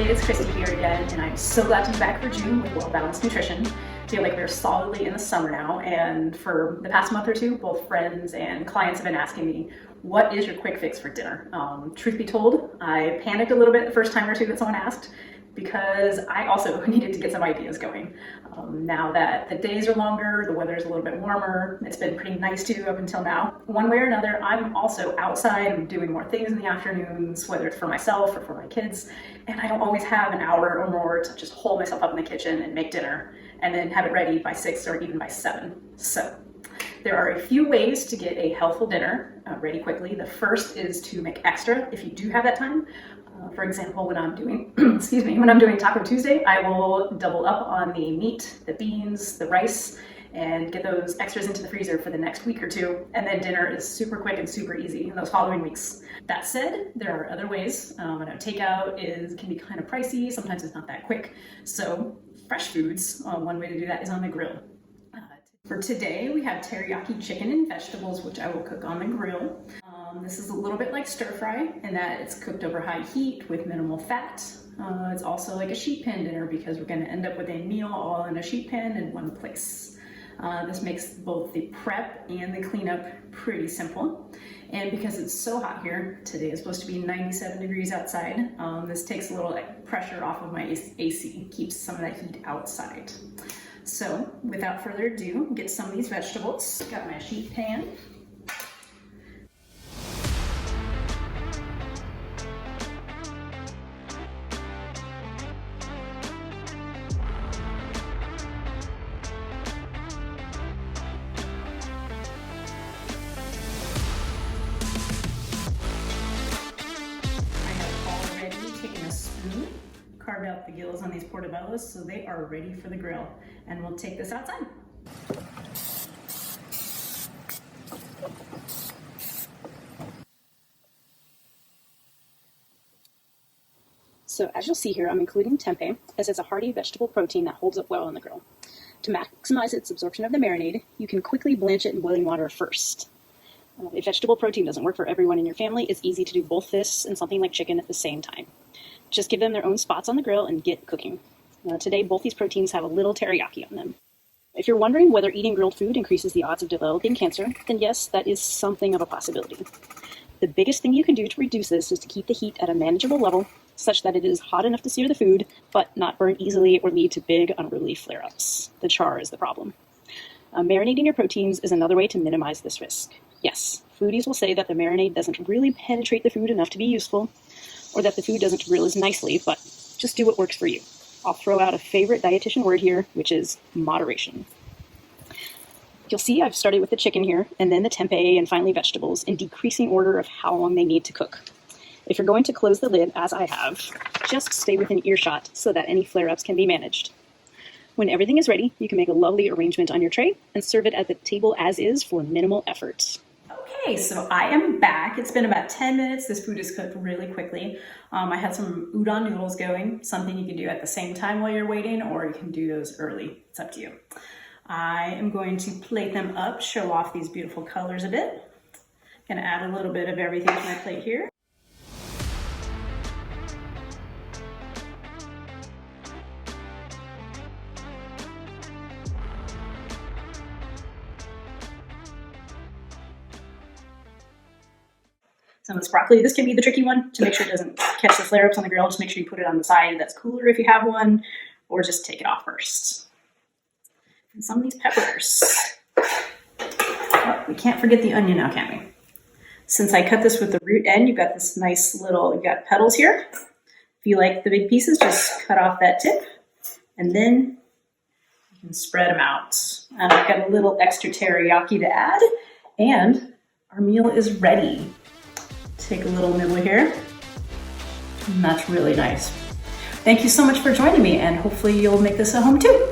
It's Christy here again, and I'm so glad to be back for June with well-balanced nutrition. I feel like we're solidly in the summer now, and for the past month or two, both friends and clients have been asking me, what is your quick fix for dinner? Truth be told, I panicked a little bit the first time or two that someone asked, because I also needed to get some ideas going. Now that the days are longer, the weather is a little bit warmer, it's been pretty nice too up until now. One way or another, I'm also outside and doing more things in the afternoons, whether it's for myself or for my kids, and I don't always have an hour or more to just hold myself up in the kitchen and make dinner and then have it ready by 6 or even by 7. So there are a few ways to get a healthful dinner ready quickly. The first is to make extra if you do have that time. For example, when I'm doing, when I'm doing Taco Tuesday, I will double up on the meat, the beans, the rice, and get those extras into the freezer for the next week or two. And then dinner is super quick and super easy in those following weeks. That said, there are other ways. I know takeout can be kind of pricey. Sometimes it's not that quick. So fresh foods, one way to do that is on the grill. For today, we have teriyaki chicken and vegetables, which I will cook on the grill. This is a little bit like stir fry in that it's cooked over high heat with minimal fat. It's also like a sheet pan dinner because we're going to end up with a meal all in a sheet pan in one place. This makes both the prep and the cleanup pretty simple. And because it's so hot here, today is supposed to be 97 degrees outside, this takes a little pressure off of my AC, keeps some of that heat outside. So without further ado, get some of these vegetables. Got my sheet pan. Taking a spoon, carved out the gills on these portobellos so they are ready for the grill, and we'll take this outside. So as you'll see here, I'm including tempeh as it's a hearty vegetable protein that holds up well on the grill. To maximize its absorption of the marinade, you can quickly blanch it in boiling water first. If vegetable protein doesn't work for everyone in your family, it's easy to do both this and something like chicken at the same time. Just give them their own spots on the grill and get cooking. Today, both these proteins have a little teriyaki on them. If you're wondering whether eating grilled food increases the odds of developing cancer, then yes, that is something of a possibility. The biggest thing you can do to reduce this is to keep the heat at a manageable level, such that it is hot enough to sear the food, but not burn easily or lead to big, unruly flare-ups. The char is the problem. Marinating your proteins is another way to minimize this risk. Yes, foodies will say that the marinade doesn't really penetrate the food enough to be useful, or that the food doesn't grill as nicely, but just do what works for you. I'll throw out a favorite dietitian word here, which is moderation. You'll see I've started with the chicken here, and then the tempeh, and finally vegetables, in decreasing order of how long they need to cook. If you're going to close the lid, as I have, just stay within earshot so that any flare-ups can be managed. When everything is ready, you can make a lovely arrangement on your tray and serve it at the table as is for minimal effort. Okay, so I am back. It's been about 10 minutes. This food is cooked really quickly. I had some udon noodles going, something you can do at the same time while you're waiting, or you can do those early. It's up to you. I am going to plate them up, show off these beautiful colors a bit. Gonna add a little bit of everything to my plate here. Some of this broccoli, this can be the tricky one to make sure it doesn't catch the flare-ups on the grill. Just make sure you put it on the side that's cooler if you have one, or just take it off first. And some of these peppers. Oh, we can't forget the onion now, can we? Since I cut this with the root end, you've got this nice little, you've got petals here. If you like the big pieces, just cut off that tip, and then you can spread them out. And I've got a little extra teriyaki to add, and our meal is ready. Take a little nibble here, and that's really nice. Thank you so much for joining me, and hopefully you'll make this at home too.